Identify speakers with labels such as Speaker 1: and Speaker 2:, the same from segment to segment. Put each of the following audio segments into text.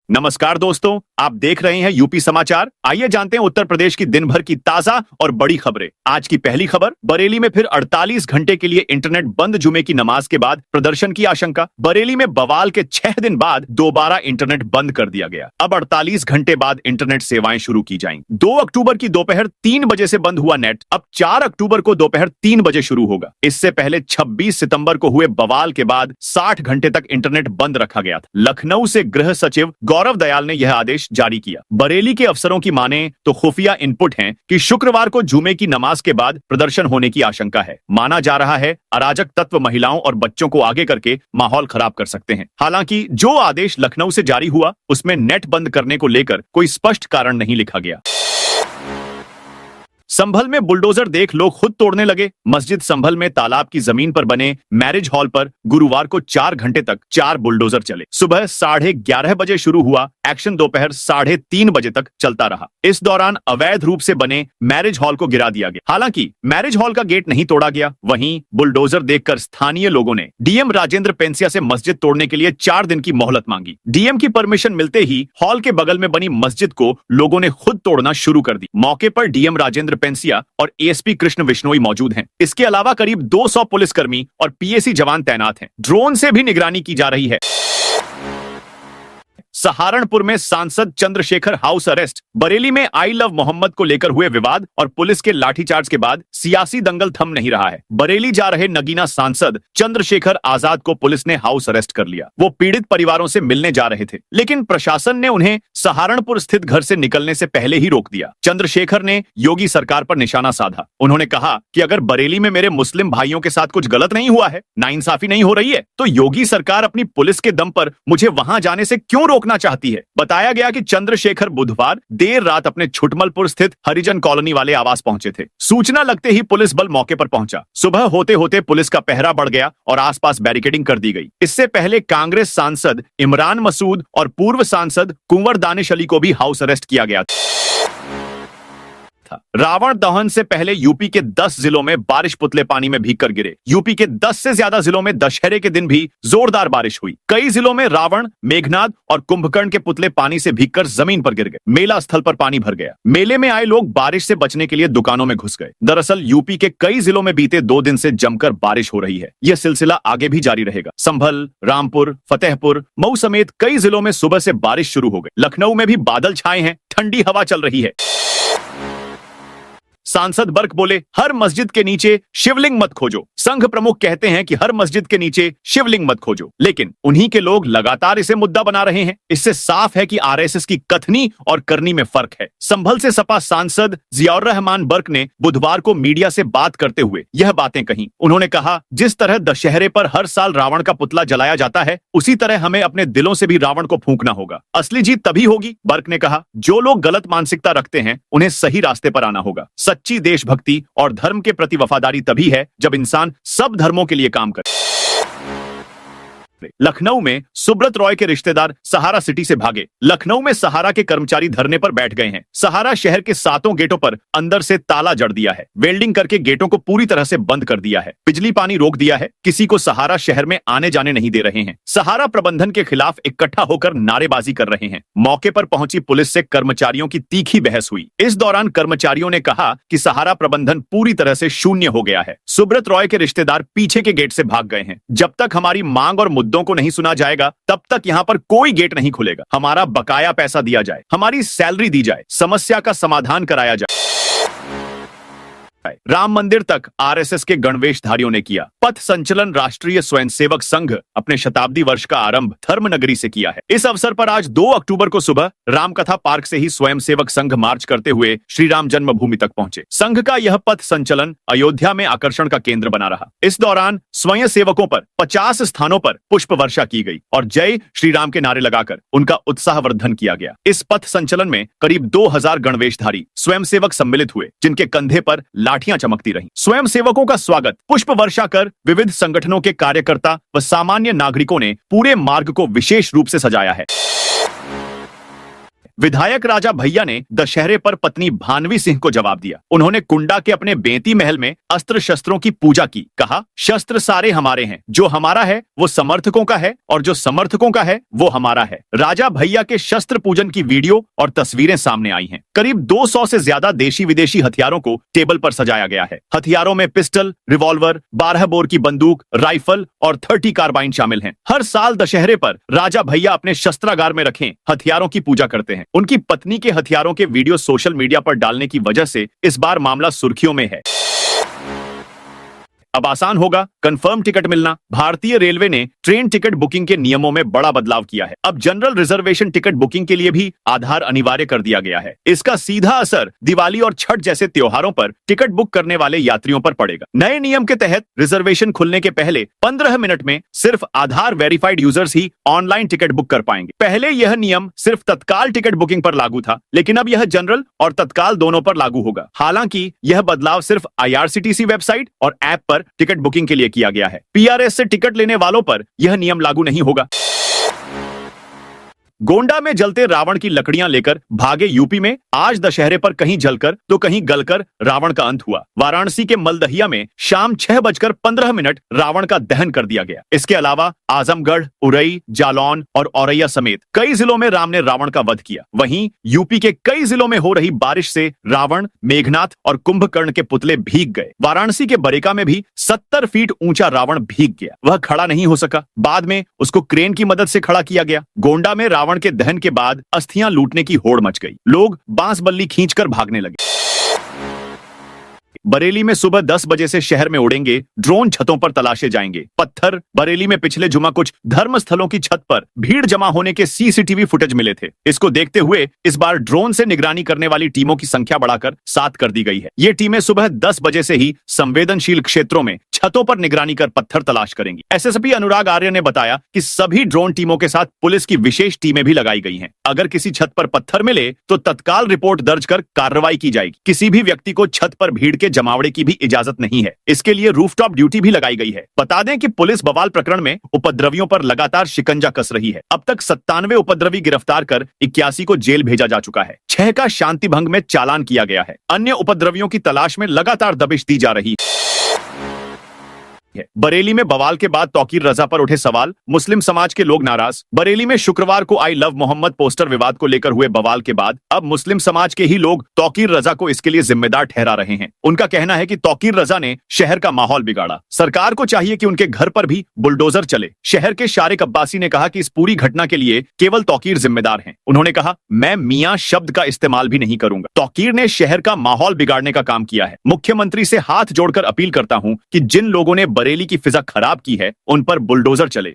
Speaker 1: नमस्कार दोस्तों, आप देख रहे हैं यूपी समाचार। आइए जानते हैं उत्तर प्रदेश की दिन भर की ताजा और बड़ी खबरें। आज की पहली खबर, बरेली में फिर 48 घंटे के लिए इंटरनेट बंद। जुमे की नमाज के बाद प्रदर्शन की आशंका। बरेली में बवाल के 6 दिन बाद दोबारा इंटरनेट बंद कर दिया गया। अब 48 घंटे बाद इंटरनेट सेवाएं शुरू की जाएंगी। 2 अक्टूबर की दोपहर 3 बजे से बंद हुआ नेट अब 4 अक्टूबर को दोपहर 3 बजे शुरू होगा। इससे पहले 26 सितंबर को हुए बवाल के बाद 60 घंटे तक इंटरनेट बंद रखा गया था। लखनऊ से गृह सचिव गौरव दयाल ने यह आदेश जारी किया। बरेली के अफसरों की माने तो खुफिया इनपुट हैं कि शुक्रवार को जुमे की नमाज के बाद प्रदर्शन होने की आशंका है। माना जा रहा है अराजक तत्व महिलाओं और बच्चों को आगे करके माहौल खराब कर सकते हैं। हालांकि जो आदेश लखनऊ से जारी हुआ उसमें नेट बंद करने को लेकर कोई स्पष्ट कारण नहीं लिखा गया। संभल में बुलडोजर देख लोग खुद तोड़ने लगे। मस्जिद संभल में तालाब की जमीन पर बने मैरिज हॉल पर गुरुवार को 4 घंटे तक 4 बुलडोजर चले। सुबह 11:30 बजे शुरू हुआ एक्शन दोपहर 3:30 बजे तक चलता रहा। इस दौरान अवैध रूप से बने मैरिज हॉल को गिरा दिया गया। हालांकि मैरिज हॉल का गेट नहीं तोड़ा गया। वहीं बुलडोजर देखकर स्थानीय लोगों ने डीएम राजेंद्र पेंसिया से मस्जिद तोड़ने के लिए 4 दिन की मोहलत मांगी। डीएम की परमिशन मिलते ही हॉल के बगल में बनी मस्जिद को लोगों ने खुद तोड़ना शुरू कर दी। मौके पर डीएम राजेंद्र पेंसिया और एएसपी कृष्ण विश्नोई मौजूद हैं। इसके अलावा करीब 200 पुलिसकर्मी और पीएसी जवान तैनात हैं। ड्रोन से भी निगरानी की जा रही है। सहारनपुर में सांसद चंद्रशेखर हाउस अरेस्ट। बरेली में आई लव मोहम्मद को लेकर हुए विवाद और पुलिस के लाठीचार्ज के बाद सियासी दंगल थम नहीं रहा है। बरेली जा रहे नगीना सांसद चंद्रशेखर आजाद को पुलिस ने हाउस अरेस्ट कर लिया। वो पीड़ित परिवारों से मिलने जा रहे थे, लेकिन प्रशासन ने उन्हें सहारनपुर स्थित घर से निकलने से पहले ही रोक दिया। चंद्रशेखर ने योगी सरकार पर निशाना साधा। उन्होंने कहा कि अगर बरेली में मेरे मुस्लिम भाइयों के साथ कुछ गलत नहीं हुआ है, नाइंसाफी नहीं हो रही है, तो योगी सरकार अपनी पुलिस के दम पर मुझे वहां जाने से क्यों रोकना चाहती है। बताया गया कि चंद्रशेखर बुधवार देर रात अपने छुटमलपुर स्थित हरिजन कॉलोनी वाले आवास पहुंचे थे। सूचना लगते ही पुलिस बल मौके पर पहुंचा। सुबह होते होते पुलिस का पहरा बढ़ गया और आसपास बैरिकेडिंग कर दी गई। इससे पहले कांग्रेस सांसद इमरान मसूद और पूर्व सांसद कुंवर दानिश अली को भी हाउस अरेस्ट किया गया था। रावण दहन से पहले यूपी के 10 जिलों में बारिश पुतले पानी में भीगकर गिरे। यूपी के 10 से ज्यादा जिलों में दशहरे के दिन भी जोरदार बारिश हुई। कई जिलों में रावण, मेघनाद और कुंभकर्ण के पुतले पानी से भीगकर जमीन पर गिर गए। मेला स्थल पर पानी भर गया। मेले में आए लोग बारिश से बचने के लिए दुकानों में घुस गए। दरअसल यूपी के कई जिलों में बीते 2 दिन से जमकर बारिश हो रही है। यह सिलसिला आगे भी जारी रहेगा। संभल, रामपुर, फतेहपुर, मऊ समेत कई जिलों में सुबह से बारिश शुरू हो गई। लखनऊ में भी बादल छाए हैं, ठंडी हवा चल रही है। सांसद बर्क बोले, हर मस्जिद के नीचे शिवलिंग मत खोजो। संघ प्रमुख कहते हैं कि हर मस्जिद के नीचे शिवलिंग मत खोजो, लेकिन उन्हीं के लोग लगातार इसे मुद्दा बना रहे हैं। इससे साफ है कि आरएसएस की कथनी और करनी में फर्क है। संभल से सपा सांसद जियाउर रहमान बर्क ने बुधवार को मीडिया से बात करते हुए यह बातें कही। उन्होंने कहा, जिस तरह दशहरे पर हर साल रावण का पुतला जलाया जाता है, उसी तरह हमें अपने दिलों से भी रावण को फूंकना होगा। असली जीत तभी होगी। बर्क ने कहा, जो लोग गलत मानसिकता रखते हैं उन्हें सही रास्ते पर आना होगा। सच्ची देशभक्ति और धर्म के प्रति वफादारी तभी है जब इंसान सब धर्मों के लिए काम करे। लखनऊ में सुब्रत रॉय के रिश्तेदार सहारा सिटी से भागे। लखनऊ में सहारा के कर्मचारी धरने पर बैठ गए हैं। सहारा शहर के 7 गेटों पर अंदर से ताला जड़ दिया है। वेल्डिंग करके गेटों को पूरी तरह से बंद कर दिया है। बिजली पानी रोक दिया है। किसी को सहारा शहर में आने जाने नहीं दे रहे हैं। सहारा प्रबंधन के खिलाफ इकट्ठा होकर नारेबाजी कर रहे हैं। मौके पर पहुंची पुलिस से कर्मचारियों की तीखी बहस हुई। इस दौरान कर्मचारियों ने कहा कि सहारा प्रबंधन पूरी तरह से शून्य हो गया है। सुब्रत रॉय के रिश्तेदार पीछे के गेट से भाग गए हैं। जब तक हमारी मांग और मुद्दों को नहीं सुना जाएगा तब तक यहां पर कोई गेट नहीं खुलेगा। हमारा बकाया पैसा दिया जाए, हमारी सैलरी दी जाए, समस्या का समाधान कराया जाए। राम मंदिर तक आरएसएस के गणवेशधारियों ने किया पथ संचलन। राष्ट्रीय स्वयंसेवक संघ अपने शताब्दी वर्ष का आरंभ धर्मनगरी से किया है। इस अवसर पर आज 2 अक्टूबर को सुबह रामकथा पार्क से ही स्वयंसेवक संघ मार्च करते हुए श्री राम जन्मभूमि तक पहुंचे। संघ का यह पथ संचलन अयोध्या में आकर्षण का केंद्र बना रहा। इस दौरान स्वयंसेवकों पर 50 स्थानों पर पुष्प वर्षा की गई और जय श्री राम के नारे लगाकर उनका उत्साहवर्धन किया गया। इस पथ संचलन में करीब 2000 गणवेशधारी स्वयंसेवक सम्मिलित हुए, जिनके कंधे पर लाठियां चमकती रहीं। स्वयंसेवकों का स्वागत पुष्प वर्षा कर विविध संगठनों के कार्यकर्ता व सामान्य नागरिकों ने पूरे मार्ग को विशेष रूप से सजाया है। विधायक राजा भैया ने दशहरे पर पत्नी भानवी सिंह को जवाब दिया। उन्होंने कुंडा के अपने बेंती महल में अस्त्र शस्त्रों की पूजा की। कहा, शस्त्र सारे हमारे हैं, जो हमारा है वो समर्थकों का है और जो समर्थकों का है वो हमारा है। राजा भैया के शस्त्र पूजन की वीडियो और तस्वीरें सामने आई हैं। करीब 200 से ज्यादा देशी विदेशी हथियारों को टेबल पर सजाया गया है। हथियारों में पिस्टल, रिवॉल्वर, 12 बोर की बंदूक, राइफल और 30 कार्बाइन शामिल हैं। हर साल दशहरे पर राजा भैया अपने शस्त्रागार में रखे हथियारों की पूजा करते हैं। उनकी पत्नी के हथियारों के वीडियो सोशल मीडिया पर डालने की वजह से इस बार मामला सुर्खियों में है। अब आसान होगा कंफर्म टिकट मिलना। भारतीय रेलवे ने ट्रेन टिकट बुकिंग के नियमों में बड़ा बदलाव किया है। अब जनरल रिजर्वेशन टिकट बुकिंग के लिए भी आधार अनिवार्य कर दिया गया है। इसका सीधा असर दिवाली और छठ जैसे त्योहारों पर टिकट बुक करने वाले यात्रियों पर पड़ेगा। नए नियम के तहत रिजर्वेशन खुलने के पहले 15 मिनट में सिर्फ आधार वेरीफाइड यूजर्स ही ऑनलाइन टिकट बुक कर पाएंगे। पहले यह नियम सिर्फ तत्काल टिकट बुकिंग पर लागू था, लेकिन अब यह जनरल और तत्काल दोनों पर लागू होगा। हालांकि यह बदलाव सिर्फ IRCTC वेबसाइट और ऐप पर टिकट बुकिंग के लिए किया गया है। PRS से टिकट लेने वालों पर यह नियम लागू नहीं होगा। गोंडा में जलते रावण की लकड़ियां लेकर भागे यूपी में आज दशहरे पर कहीं जलकर तो कहीं गलकर रावण का अंत हुआ। वाराणसी के मलदहिया में शाम 6:15 रावण का दहन कर दिया गया। इसके अलावा आजमगढ़, उरई, जालौन और औरैया समेत कई जिलों में राम ने रावण का वध किया। वहीं यूपी के कई जिलों में हो रही बारिश से रावण, मेघनाथ और कुंभकर्ण के पुतले भीग गए। वाराणसी के बरेका में भी 70 फीट ऊंचा रावण भीग गया। वह खड़ा नहीं हो सका। बाद में उसको क्रेन की मदद से खड़ा किया गया। गोंडा में रावण के दहन के बाद अस्थियां लूटने की होड़ मच गई। लोग बांस बल्ली खींचकर भागने लगे। बरेली में सुबह 10 बजे से शहर में उड़ेंगे ड्रोन, छतों पर तलाशे जाएंगे पत्थर। बरेली में पिछले जुमा कुछ धर्मस्थलों की छत पर भीड़ जमा होने के CCTV फुटेज मिले थे। इसको देखते हुए इस बार ड्रोन से निगरानी करने वाली टीमों की संख्या बढ़ाकर 7 कर दी गई है। ये टीमें सुबह 10 बजे से ही संवेदनशील क्षेत्रों में छतों पर निगरानी कर पत्थर तलाश करेंगी। SSP अनुराग आर्य ने बताया कि सभी ड्रोन टीमों के साथ पुलिस की विशेष टीमें भी लगाई गई हैं। अगर किसी छत पर पत्थर मिले तो तत्काल रिपोर्ट दर्ज कर कार्रवाई की जाएगी। किसी भी व्यक्ति को छत पर भीड़ के जमावड़े की भी इजाजत नहीं है। इसके लिए रूफटॉप ड्यूटी भी लगाई गई है। बता दें कि पुलिस बवाल प्रकरण में उपद्रवियों पर लगातार शिकंजा कस रही है। अब तक 97 उपद्रवी गिरफ्तार कर 81 को जेल भेजा जा चुका है। 6 का शांति भंग में चालान किया गया है। अन्य उपद्रवियों की तलाश में लगातार दबिश दी जा रही है। बरेली में बवाल के बाद तौकीर रजा पर उठे सवाल, मुस्लिम समाज के लोग नाराज। बरेली में शुक्रवार को आई लव मोहम्मद पोस्टर विवाद को लेकर हुए बवाल के बाद अब मुस्लिम समाज के ही लोग तौकीर रजा को इसके लिए जिम्मेदार ठहरा रहे हैं। उनका कहना है कि तौकीर रजा ने शहर का माहौल बिगाड़ा। सरकार को चाहिए कि उनके घर पर भी बुलडोजर चले। शहर के शारिक अब्बासी ने कहा कि इस पूरी घटना के लिए केवल तौकीर जिम्मेदार हैं। उन्होंने कहा, मैं मियां शब्द का इस्तेमाल भी नहीं करूंगा। तौकीर ने शहर का माहौल बिगाड़ने का काम किया है। मुख्यमंत्री से हाथ जोड़कर अपील करता हूं कि जिन लोगों ने बरेली की फिजा खराब की है उन पर बुलडोजर चले।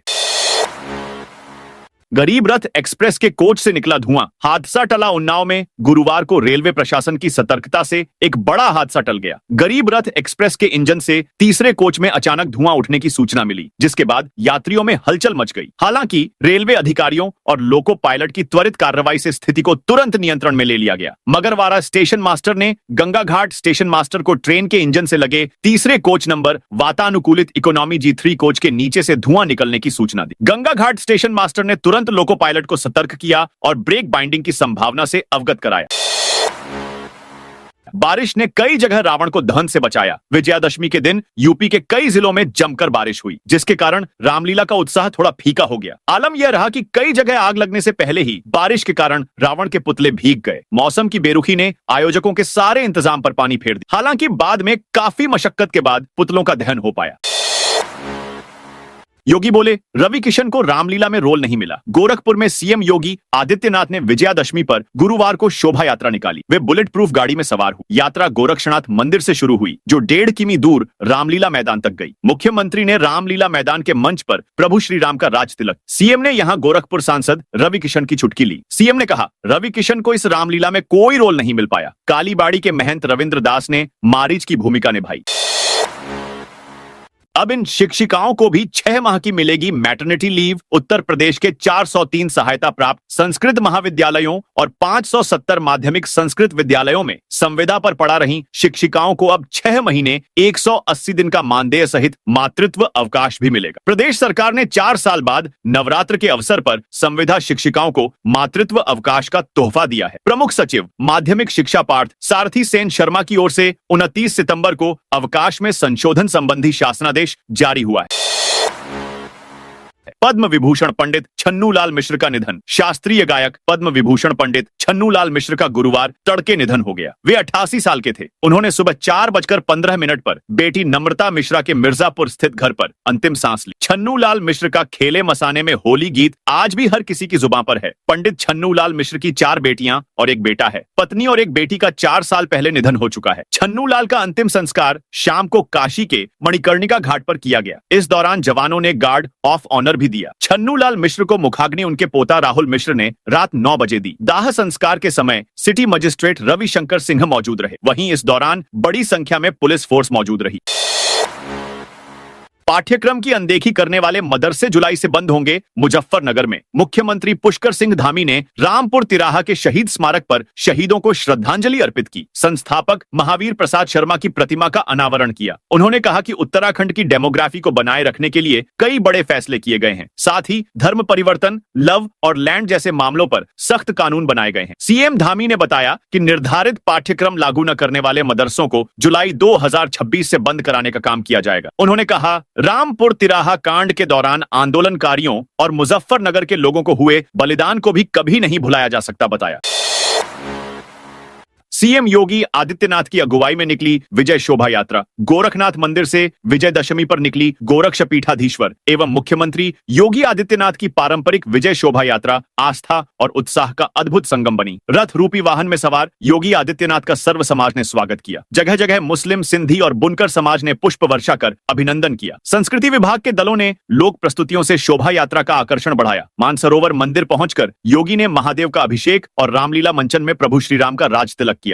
Speaker 1: गरीब रथ एक्सप्रेस के कोच से निकला धुआं, हादसा टला उन्नाव में। गुरुवार को रेलवे प्रशासन की सतर्कता से एक बड़ा हादसा टल गया। गरीब रथ एक्सप्रेस के इंजन से तीसरे कोच में अचानक धुआं उठने की सूचना मिली, जिसके बाद यात्रियों में हलचल मच गई। हालांकि रेलवे अधिकारियों और लोको पायलट की त्वरित कार्रवाई से स्थिति को तुरंत नियंत्रण में ले लिया गया। मगरवाड़ा स्टेशन मास्टर ने गंगा घाट स्टेशन मास्टर को ट्रेन के इंजन से लगे तीसरे कोच नंबर वातानुकूलित इकोनॉमी G3 कोच के नीचे से धुआं निकलने की सूचना दी। गंगा घाट स्टेशन मास्टर ने तुरंत लोको पायलट को सतर्क किया और ब्रेक बाइंडिंग की संभावना से अवगत कराया। बारिश ने कई जगह रावण को दहन से बचाया। विजयादशमी के दिन यूपी के कई जिलों में जमकर बारिश हुई, जिसके कारण रामलीला का उत्साह थोड़ा फीका हो गया। आलम यह रहा कि कई जगह आग लगने से पहले ही बारिश के कारण रावण के पुतले भीग गए। मौसम की बेरुखी ने आयोजकों के सारे इंतजाम पर पानी फेर दिया। हालांकि बाद में काफी मशक्कत के बाद पुतलों का दहन हो पाया। योगी बोले, रवि किशन को रामलीला में रोल नहीं मिला। गोरखपुर में CM योगी आदित्यनाथ ने विजयादशमी पर गुरुवार को शोभा यात्रा निकाली। वे बुलेट प्रूफ गाड़ी में सवार हुए। यात्रा गोरक्षनाथ मंदिर से शुरू हुई, जो 1.5 किमी दूर रामलीला मैदान तक गई। मुख्यमंत्री ने रामलीला मैदान के मंच पर प्रभु श्री राम का राज तिलक। CM ने यहां गोरखपुर सांसद रवि किशन की चुटकी ली। CM ने कहा, रवि किशन को इस रामलीला में कोई रोल नहीं मिल पाया। कालीबाड़ी के महंत रविंद्र दास ने मारीच की भूमिका निभाई। अब इन शिक्षिकाओं को भी 6 माह की मिलेगी मैटरनिटी लीव। उत्तर प्रदेश के 403 सहायता प्राप्त संस्कृत महाविद्यालयों और 570 माध्यमिक संस्कृत विद्यालयों में संविदा पर पड़ा रही शिक्षिकाओं को अब 6 महीने 180 दिन का मानदेय सहित मातृत्व अवकाश भी मिलेगा। प्रदेश सरकार ने 4 साल बाद नवरात्र के अवसर पर संविदा शिक्षिकाओं को मातृत्व अवकाश का तोहफा दिया है। प्रमुख सचिव माध्यमिक शिक्षा पार्थ सारथी सेन शर्मा की ओर से 29 सितंबर को अवकाश में संशोधन संबंधी शासनादेश जारी हुआ है। पद्म विभूषण पंडित छन्नूलाल मिश्र का निधन। शास्त्रीय गायक पद्म विभूषण पंडित छन्नूलाल मिश्र का गुरुवार तड़के निधन हो गया। वे 88 साल के थे। उन्होंने सुबह 4:15 पर बेटी नम्रता मिश्रा के मिर्जापुर स्थित घर पर अंतिम सांस ली। छन्नूलाल मिश्र का खेले मसाने में होली गीत आज भी हर किसी की जुबान पर है। पंडित छन्नूलाल मिश्र की 4 बेटियां और एक बेटा है। पत्नी और एक बेटी का 4 साल पहले निधन हो चुका है। छन्नूलाल का अंतिम संस्कार शाम को काशी के मणिकर्णिका घाट पर किया गया। इस दौरान जवानों ने गार्ड ऑफ ऑनर भी दिया। छन्नूलाल मिश्र को मुखाग्नि उनके पोता राहुल मिश्र ने रात 9 बजे दी। दाह संस्कार के समय सिटी मजिस्ट्रेट रविशंकर सिंह मौजूद रहे। वहीं इस दौरान बड़ी संख्या में पुलिस फोर्स मौजूद रही। पाठ्यक्रम की अनदेखी करने वाले मदरसे जुलाई से बंद होंगे। मुजफ्फरनगर में मुख्यमंत्री पुष्कर सिंह धामी ने रामपुर तिराहा के शहीद स्मारक पर शहीदों को श्रद्धांजलि अर्पित की। संस्थापक महावीर प्रसाद शर्मा की प्रतिमा का अनावरण किया। उन्होंने कहा कि उत्तराखंड की डेमोग्राफी को बनाए रखने के लिए कई बड़े फैसले किए गए हैं। साथ ही धर्म परिवर्तन, लव और लैंड जैसे मामलों पर सख्त कानून बनाए गए हैं। सीएम धामी ने बताया कि निर्धारित पाठ्यक्रम लागू न करने वाले मदरसों को जुलाई 2026 से बंद कराने का काम किया जाएगा। उन्होंने कहा, रामपुर तिराहा कांड के दौरान आंदोलनकारियों और मुजफ्फरनगर के लोगों को हुए बलिदान को भी कभी नहीं भुलाया जा सकता बताया। सीएम योगी आदित्यनाथ की अगुवाई में निकली विजय शोभा यात्रा। गोरखनाथ मंदिर से विजयदशमी पर निकली गोरक्ष पीठाधीश्वर एवं मुख्यमंत्री योगी आदित्यनाथ की पारंपरिक विजय शोभा यात्रा आस्था और उत्साह का अद्भुत संगम बनी। रथ रूपी वाहन में सवार योगी आदित्यनाथ का सर्व समाज ने स्वागत किया। जगह जगह मुस्लिम, सिंधी और बुनकर समाज ने पुष्प वर्षा कर अभिनंदन किया। संस्कृति विभाग के दलों ने लोक प्रस्तुतियों से शोभा यात्रा का आकर्षण बढ़ाया। मानसरोवर मंदिर पहुंचकर योगी ने महादेव का अभिषेक और रामलीला मंचन में प्रभु श्रीराम का राज तिलक किया।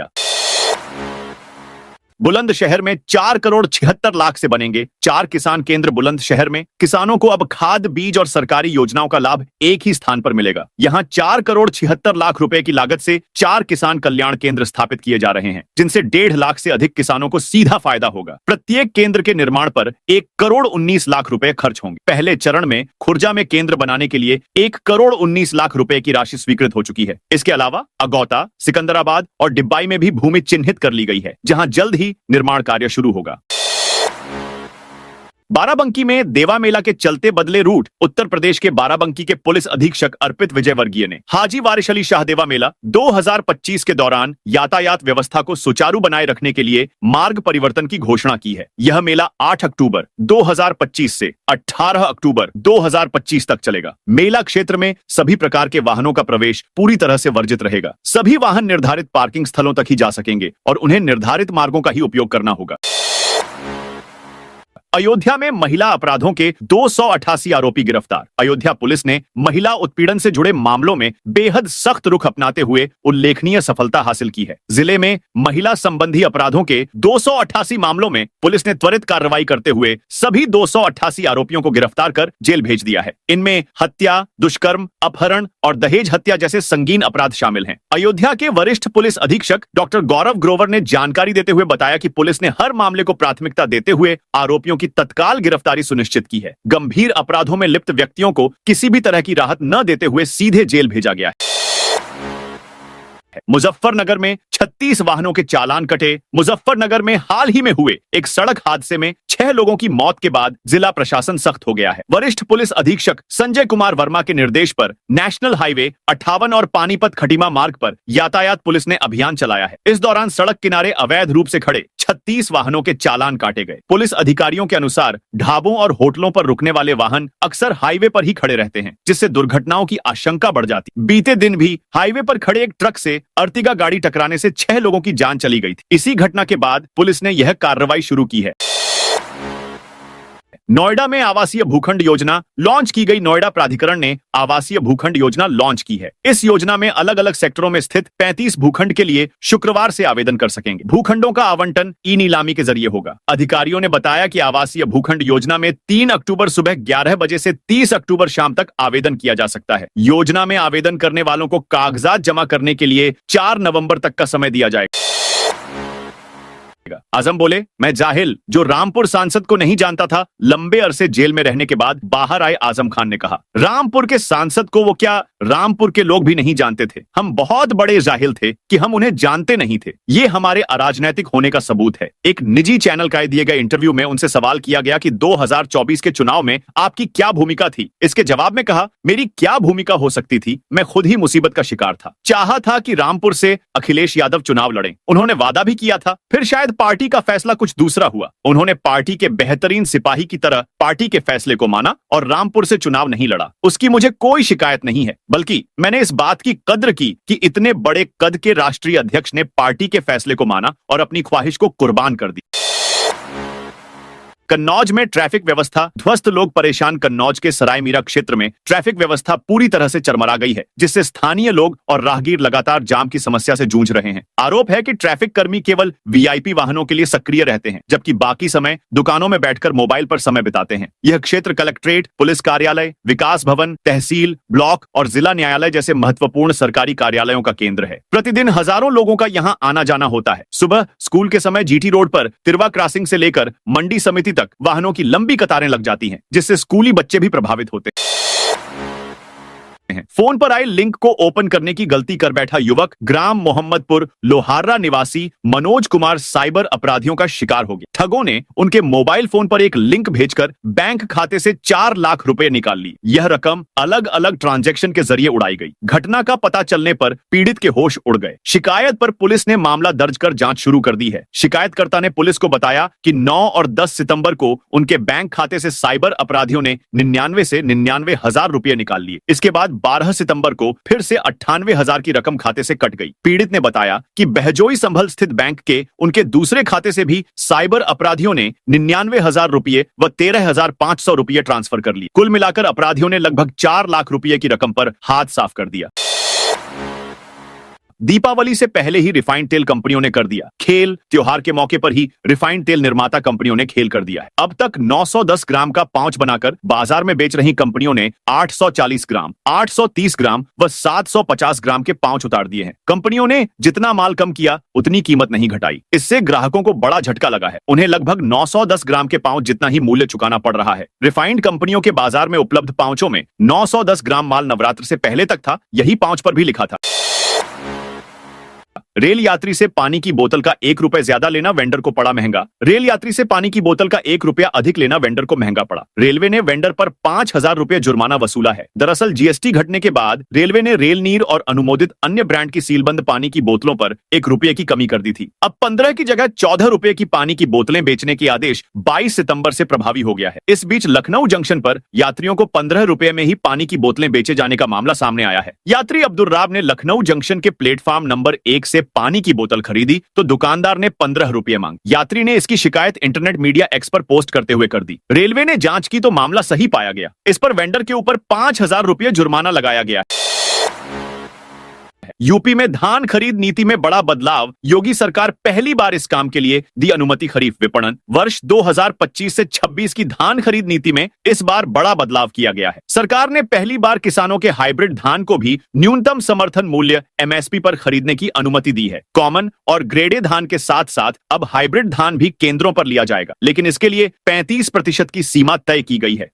Speaker 1: बुलंदशहर में 4 करोड़ 76 लाख से बनेंगे 4 किसान केंद्र। बुलंदशहर में किसानों को अब खाद, बीज और सरकारी योजनाओं का लाभ एक ही स्थान पर मिलेगा। यहां 4 करोड़ 76 लाख रुपए की लागत से 4 किसान कल्याण केंद्र स्थापित किए जा रहे हैं, जिनसे 1.5 लाख से अधिक किसानों को सीधा फायदा होगा। प्रत्येक केंद्र के निर्माण पर 1 करोड़ 19 लाख रुपए खर्च होंगे। पहले चरण में खुर्जा में केंद्र बनाने के लिए 1 करोड़ 19 लाख रुपए की राशि स्वीकृत हो चुकी है। इसके अलावा अगौता, सिकंदराबाद और डिब्बाई में भी भूमि चिन्हित कर ली गई है, जहां जल्द ही निर्माण कार्य शुरू होगा। बाराबंकी में देवा मेला के चलते बदले रूट। उत्तर प्रदेश के बाराबंकी के पुलिस अधीक्षक अर्पित विजयवर्गीय ने हाजी वारिश अली शाह देवा मेला 2025 के दौरान यातायात व्यवस्था को सुचारू बनाए रखने के लिए मार्ग परिवर्तन की घोषणा की है। यह मेला 8 अक्टूबर 2025 से 18 अक्टूबर 2025 तक चलेगा। मेला क्षेत्र में सभी प्रकार के वाहनों का प्रवेश पूरी तरह से वर्जित रहेगा। सभी वाहन निर्धारित पार्किंग स्थलों तक ही जा सकेंगे और उन्हें निर्धारित मार्गों का ही उपयोग करना होगा। अयोध्या में महिला अपराधों के 288 आरोपी गिरफ्तार। अयोध्या पुलिस ने महिला उत्पीड़न से जुड़े मामलों में बेहद सख्त रुख अपनाते हुए उल्लेखनीय सफलता हासिल की है। जिले में महिला संबंधी अपराधों के 288 मामलों में पुलिस ने त्वरित कार्रवाई करते हुए सभी 288 आरोपियों को गिरफ्तार कर जेल भेज दिया है। इनमें हत्या, दुष्कर्म, अपहरण और दहेज हत्या जैसे संगीन अपराध शामिल हैं। अयोध्या के वरिष्ठ पुलिस अधीक्षक डॉक्टर गौरव ग्रोवर ने जानकारी देते हुए बताया कि पुलिस ने हर मामले को प्राथमिकता देते हुए आरोपियों की तत्काल गिरफ्तारी सुनिश्चित की है। गंभीर अपराधों में लिप्त व्यक्तियों को किसी भी तरह की राहत न देते हुए सीधे जेल भेजा गया है। मुजफ्फरनगर में 36 वाहनों के चालान कटे। मुजफ्फरनगर में हाल ही में हुए एक सड़क हादसे में 6 लोगों की मौत के बाद जिला प्रशासन सख्त हो गया है। वरिष्ठ पुलिस अधीक्षक संजय कुमार वर्मा के निर्देश पर नेशनल हाईवे 58 और पानीपत खटीमा मार्ग पर यातायात पुलिस ने अभियान चलाया है। इस दौरान सड़क किनारे अवैध रूप से खड़े 36 वाहनों के चालान काटे गए। पुलिस अधिकारियों के अनुसार ढाबों और होटलों पर रुकने वाले वाहन अक्सर हाईवे पर ही खड़े रहते हैं, जिससे दुर्घटनाओं की आशंका बढ़ जाती। बीते दिन भी हाईवे पर खड़े एक ट्रक से अर्टिगा गाड़ी टकराने से 6 लोगों की जान चली गई थी। इसी घटना के बाद पुलिस ने यह कार्रवाई शुरू की है। नोएडा में आवासीय भूखंड योजना लॉन्च की गई। नोएडा प्राधिकरण ने आवासीय भूखंड योजना लॉन्च की है। इस योजना में अलग अलग सेक्टरों में स्थित 35 भूखंड के लिए शुक्रवार से आवेदन कर सकेंगे। भूखंडों का आवंटन ई नीलामी के जरिए होगा। अधिकारियों ने बताया कि आवासीय भूखंड योजना में 3 अक्टूबर सुबह 11 बजे से 30 अक्टूबर शाम तक आवेदन किया जा सकता है। योजना में आवेदन करने वालों को कागजात जमा करने के लिए 4 नवंबर तक का समय दिया जाएगा। आजम बोले, मैं जाहिल जो रामपुर सांसद को नहीं जानता था। लंबे अरसे जेल में रहने के बाद बाहर आए आजम खान ने कहा, रामपुर के सांसद को वो क्या रामपुर के लोग भी नहीं जानते थे। हम बहुत बड़े जाहिल थे कि हम उन्हें जानते नहीं थे। ये हमारे अराजनैतिक होने का सबूत है। एक निजी चैनल का दिए गए इंटरव्यू में उनसे सवाल किया गया कि 2024 के चुनाव में आपकी क्या भूमिका थी। इसके जवाब में कहा, मेरी क्या भूमिका हो सकती थी, मैं खुद ही मुसीबत का शिकार था। चाहा था कि रामपुर से अखिलेश यादव चुनाव लड़ें। उन्होंने वादा भी किया था, फिर शायद पार्टी का फैसला कुछ दूसरा हुआ। उन्होंने पार्टी के बेहतरीन सिपाही की तरह पार्टी के फैसले को माना और रामपुर से चुनाव नहीं लड़ा। उसकी मुझे कोई शिकायत नहीं है, बल्कि मैंने इस बात की कद्र की कि इतने बड़े कद के राष्ट्रीय अध्यक्ष ने पार्टी के फैसले को माना और अपनी ख्वाहिश को कुर्बान कर दी। कन्नौज में ट्रैफिक व्यवस्था ध्वस्त, लोग परेशान। कन्नौज के सरायमीरा क्षेत्र में ट्रैफिक व्यवस्था पूरी तरह से चरमरा गई है, जिससे स्थानीय लोग और राहगीर लगातार जाम की समस्या से जूझ रहे हैं। आरोप है कि ट्रैफिक कर्मी केवल वीआईपी वाहनों के लिए सक्रिय रहते हैं, जबकि बाकी समय दुकानों में बैठकर मोबाइल पर समय बिताते हैं। यह क्षेत्र कलेक्ट्रेट, पुलिस कार्यालय, विकास भवन, तहसील, ब्लॉक और जिला न्यायालय जैसे महत्वपूर्ण सरकारी कार्यालयों का केंद्र है। प्रतिदिन हजारों लोगों का यहाँ आना जाना होता है। सुबह स्कूल के समय जीटी रोड पर तिरवा क्रॉसिंग से लेकर मंडी समिति तक वाहनों की लंबी कतारें लग जाती हैं, जिससे स्कूली बच्चे भी प्रभावित होते हैं। फोन पर आए लिंक को ओपन करने की गलती कर बैठा युवक ग्राम मोहम्मदपुर लोहारा निवासी मनोज कुमार साइबर अपराधियों का शिकार हो गया। ठगों ने उनके मोबाइल फोन पर एक लिंक भेजकर बैंक खाते से 4 लाख रुपए निकाल लिए। यह रकम अलग अलग ट्रांजैक्शन के जरिए उड़ाई गई। घटना का पता चलने पर पीड़ित के होश उड़ गए। शिकायत पर पुलिस ने मामला दर्ज कर जांच शुरू कर दी है। शिकायतकर्ता ने पुलिस को बताया कि 9 और 10 सितंबर को उनके बैंक खाते से साइबर अपराधियों ने 99 से 99,000 रुपए निकाल लिए। इसके बाद 12 सितंबर को फिर से 98,000 की रकम खाते से कट गई। पीड़ित ने बताया कि बहजोई संभल स्थित बैंक के उनके दूसरे खाते से भी साइबर अपराधियों ने 99,000 रुपए व 13,500 रुपए ट्रांसफर कर लिए। कुल मिलाकर अपराधियों ने लगभग 4 लाख रुपए की रकम पर हाथ साफ कर दिया। दीपावली से पहले ही रिफाइंड तेल कंपनियों ने कर दिया खेल। त्योहार के मौके पर ही रिफाइंड तेल निर्माता कंपनियों ने खेल कर दिया है। अब तक 910 ग्राम का पाउच बनाकर बाजार में बेच रही कंपनियों ने 840 ग्राम, 830 ग्राम व 750 ग्राम के पाउच उतार दिए हैं। कंपनियों ने जितना माल कम किया उतनी कीमत नहीं घटाई। इससे ग्राहकों को बड़ा झटका लगा है। उन्हें लगभग 910 ग्राम के पाउच जितना ही मूल्य चुकाना पड़ रहा है। रिफाइंड कंपनियों के बाजार में उपलब्ध पाउचों में 910 ग्राम माल नवरात्र से पहले तक था। यही पाउच पर भी लिखा था। रेल यात्री से पानी की बोतल का 1 रुपए ज्यादा लेना वेंडर को पड़ा महंगा। रेल यात्री से पानी की बोतल का 1 रुपया अधिक लेना वेंडर को महंगा पड़ा। रेलवे ने वेंडर पर 5,000 रुपए जुर्माना वसूला है। दरअसल जीएसटी घटने के बाद रेलवे ने रेल नीर और अनुमोदित अन्य ब्रांड की सीलबंद पानी की बोतलों पर 1 रुपये की कमी कर दी थी। अब 15 की जगह 14 रुपए की पानी की बोतलें बेचने की आदेश 22 सितंबर से प्रभावी हो गया है। इस बीच लखनऊ जंक्शन पर यात्रियों को 15 रुपए में ही पानी की बोतलें बेचे जाने का मामला सामने आया है। यात्री अब्दुल राब ने लखनऊ जंक्शन के प्लेटफॉर्म नंबर 1 से पानी की बोतल खरीदी तो दुकानदार ने 15 रुपये मांगे। यात्री ने इसकी शिकायत इंटरनेट मीडिया एक्स पर पोस्ट करते हुए कर दी। रेलवे ने जांच की तो मामला सही पाया गया। इस पर वेंडर के ऊपर 5,000 रुपये जुर्माना लगाया गया। यूपी में धान खरीद नीति में बड़ा बदलाव। योगी सरकार पहली बार इस काम के लिए दी अनुमति। खरीफ विपणन वर्ष 2025 से 26 की धान खरीद नीति में इस बार बड़ा बदलाव किया गया है। सरकार ने पहली बार किसानों के हाइब्रिड धान को भी न्यूनतम समर्थन मूल्य एमएसपी पर खरीदने की अनुमति दी है। कॉमन और ग्रेडे धान के साथ साथ अब हाइब्रिड धान भी केंद्रों पर लिया जाएगा, लेकिन इसके लिए 35% की सीमा तय की गई है।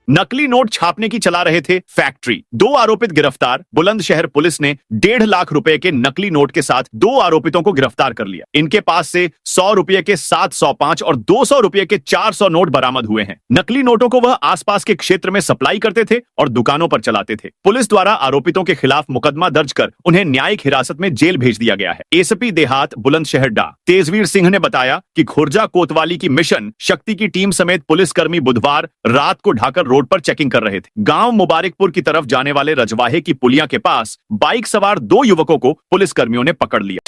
Speaker 1: नकली नोट छापने की चला रहे थे फैक्ट्री, 2 आरोपित गिरफ्तार। बुलंदशहर पुलिस ने 1.5 लाख रुपए के नकली नोट के साथ 2 आरोपितों को गिरफ्तार कर लिया। इनके पास से 100 रुपए के 705 और 200 रुपए के 400 नोट बरामद हुए हैं। नकली नोटों को वह आसपास के क्षेत्र में सप्लाई करते थे और दुकानों पर चलाते थे। पुलिस द्वारा आरोपितों के खिलाफ मुकदमा दर्ज कर उन्हें न्यायिक हिरासत में जेल भेज दिया गया है। एसपी देहात बुलंदशहर डा तेजवीर सिंह ने बताया कि खुर्जा कोतवाली की मिशन शक्ति की टीम समेत पुलिसकर्मी बुधवार रात को ढाकर रोड पर चेकिंग कर रहे थे। गांव मुबारकपुर की तरफ जाने वाले रजवाहे की पुलिया के पास बाइक सवार 2 युवकों को पुलिसकर्मियों ने पकड़ लिया।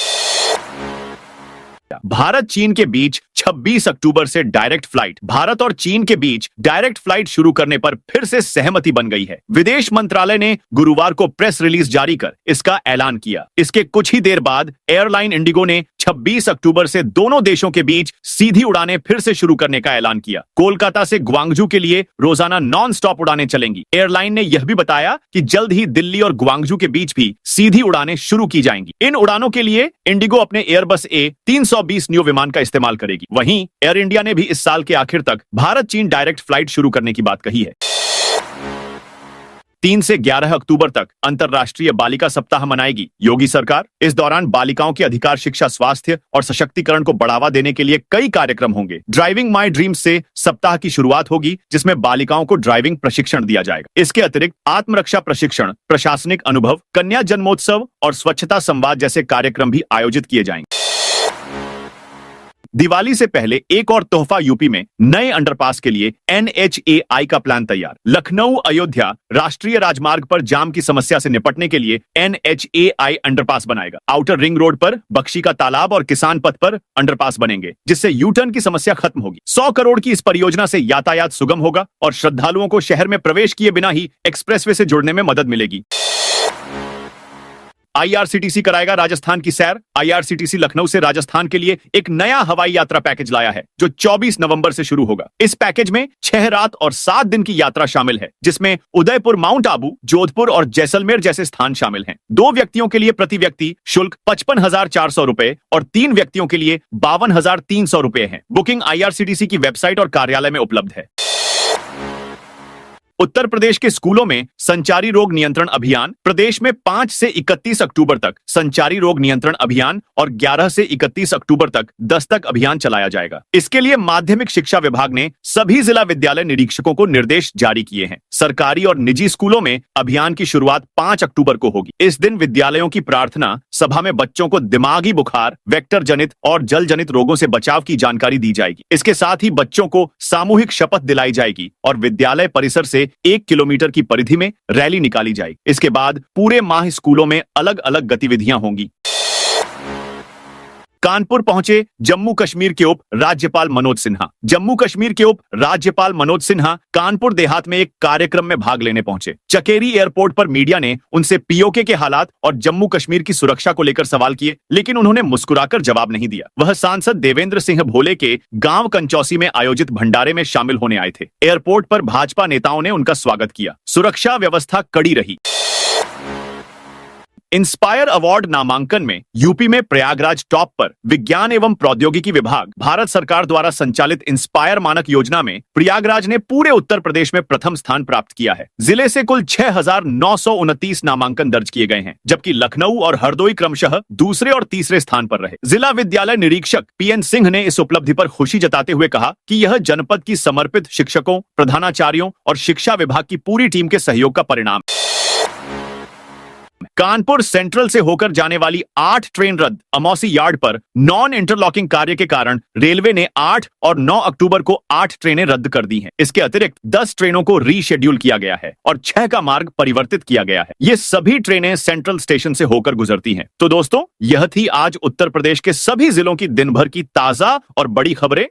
Speaker 1: भारत चीन के बीच 26 अक्टूबर से डायरेक्ट फ्लाइट। भारत और चीन के बीच डायरेक्ट फ्लाइट शुरू करने पर फिर से सहमति बन गई है। विदेश मंत्रालय ने गुरुवार को प्रेस रिलीज जारी कर इसका ऐलान किया। इसके कुछ ही देर बाद एयरलाइन इंडिगो ने 26 अक्टूबर से दोनों देशों के बीच सीधी उड़ानें फिर से शुरू करने का ऐलान किया। कोलकाता से ग्वांगजू के लिए रोजाना नॉन स्टॉप उड़ानें चलेंगी। एयरलाइन ने यह भी बताया कि जल्द ही दिल्ली और ग्वांगजू के बीच भी सीधी उड़ानें शुरू की जाएंगी। इन उड़ानों के लिए इंडिगो अपने एयरबस A320 न्यू विमान का इस्तेमाल करेगी। वहीं एयर इंडिया ने भी इस साल के आखिर तक भारत चीन डायरेक्ट फ्लाइट शुरू करने की बात कही है। 3 से 11 अक्टूबर तक अंतर्राष्ट्रीय बालिका सप्ताह मनाएगी योगी सरकार। इस दौरान बालिकाओं के अधिकार, शिक्षा, स्वास्थ्य और सशक्तिकरण को बढ़ावा देने के लिए कई कार्यक्रम होंगे। ड्राइविंग माई ड्रीम्स से सप्ताह की शुरुआत होगी, जिसमें बालिकाओं को ड्राइविंग प्रशिक्षण दिया जाएगा। इसके अतिरिक्त आत्मरक्षा प्रशिक्षण, प्रशासनिक अनुभव, कन्या जन्मोत्सव और स्वच्छता संवाद जैसे कार्यक्रम भी आयोजित किए जाएंगे। दिवाली से पहले एक और तोहफा। यूपी में नए अंडरपास के लिए NHAI का प्लान तैयार। लखनऊ अयोध्या राष्ट्रीय राजमार्ग पर जाम की समस्या से निपटने के लिए NHAI अंडरपास बनाएगा। आउटर रिंग रोड पर बख्शी का तालाब और किसान पथ पर अंडरपास बनेंगे, जिससे यू टर्न की समस्या खत्म होगी। 100 करोड़ की इस परियोजना से यातायात सुगम होगा और श्रद्धालुओं को शहर में प्रवेश किए बिना ही एक्सप्रेसवे से जुड़ने में मदद मिलेगी। IRCTC कराएगा राजस्थान की सैर। IRCTC लखनऊ से राजस्थान के लिए एक नया हवाई यात्रा पैकेज लाया है, जो 24 नवंबर से शुरू होगा। इस पैकेज में 6 रात और 7 दिन की यात्रा शामिल है, जिसमें उदयपुर, माउंट आबू, जोधपुर और जैसलमेर जैसे स्थान शामिल हैं। 2 व्यक्तियों के लिए प्रति व्यक्ति शुल्क 55,400 रुपए और 3 व्यक्तियों के लिए 52,300 रुपए है। बुकिंग IRCTC की वेबसाइट और कार्यालय में उपलब्ध है। उत्तर प्रदेश के स्कूलों में संचारी रोग नियंत्रण अभियान। प्रदेश में 5 से 31 अक्टूबर तक संचारी रोग नियंत्रण अभियान और 11 से 31 अक्टूबर तक दस्तक अभियान चलाया जाएगा। इसके लिए माध्यमिक शिक्षा विभाग ने सभी जिला विद्यालय निरीक्षकों को निर्देश जारी किए हैं। सरकारी और निजी स्कूलों में अभियान की शुरुआत 5 अक्टूबर को होगी। इस दिन विद्यालयों की प्रार्थना सभा में बच्चों को दिमागी बुखार, वेक्टर जनित और जल जनित रोगों से बचाव की जानकारी दी जाएगी। इसके साथ ही बच्चों को सामूहिक शपथ दिलाई जाएगी और विद्यालय परिसर से 1 किलोमीटर की परिधि में रैली निकाली जाएगी। इसके बाद पूरे माह स्कूलों में अलग अलग गतिविधियां होंगी। कानपुर पहुंचे जम्मू कश्मीर के उप राज्यपाल मनोज सिन्हा। जम्मू कश्मीर के उप राज्यपाल मनोज सिन्हा कानपुर देहात में एक कार्यक्रम में भाग लेने पहुंचे। चकेरी एयरपोर्ट पर मीडिया ने उनसे POK के हालात और जम्मू कश्मीर की सुरक्षा को लेकर सवाल किए, लेकिन उन्होंने मुस्कुराकर जवाब नहीं दिया। वह सांसद देवेंद्र सिंह भोले के गांव कंचौसी में आयोजित भंडारे में शामिल होने आए थे। एयरपोर्ट पर भाजपा नेताओं ने उनका स्वागत किया। सुरक्षा व्यवस्था कड़ी रही। इंस्पायर अवार्ड नामांकन में यूपी में प्रयागराज टॉप पर। विज्ञान एवं प्रौद्योगिकी विभाग भारत सरकार द्वारा संचालित इंस्पायर मानक योजना में प्रयागराज ने पूरे उत्तर प्रदेश में प्रथम स्थान प्राप्त किया है। जिले से कुल 6,929 नामांकन दर्ज किए गए हैं, जबकि लखनऊ और हरदोई क्रमशः दूसरे और तीसरे स्थान पर रहे। जिला विद्यालय निरीक्षक PN सिंह ने इस उपलब्धि पर खुशी जताते हुए कहा कि यह जनपद की समर्पित शिक्षकों, प्रधानाचार्यों और शिक्षा विभाग की पूरी टीम के सहयोग का परिणाम। कानपुर सेंट्रल से होकर जाने वाली 8 ट्रेन रद्द। अमौसी यार्ड पर नॉन इंटरलॉकिंग कार्य के कारण रेलवे ने 8 और 9 अक्टूबर को 8 ट्रेनें रद्द कर दी हैं। इसके अतिरिक्त 10 ट्रेनों को रीशेड्यूल किया गया है और 6 का मार्ग परिवर्तित किया गया है। ये सभी ट्रेनें सेंट्रल स्टेशन से होकर गुजरती हैं। तो दोस्तों, यह थी आज उत्तर प्रदेश के सभी जिलों की दिन भर की ताजा और बड़ी खबरें।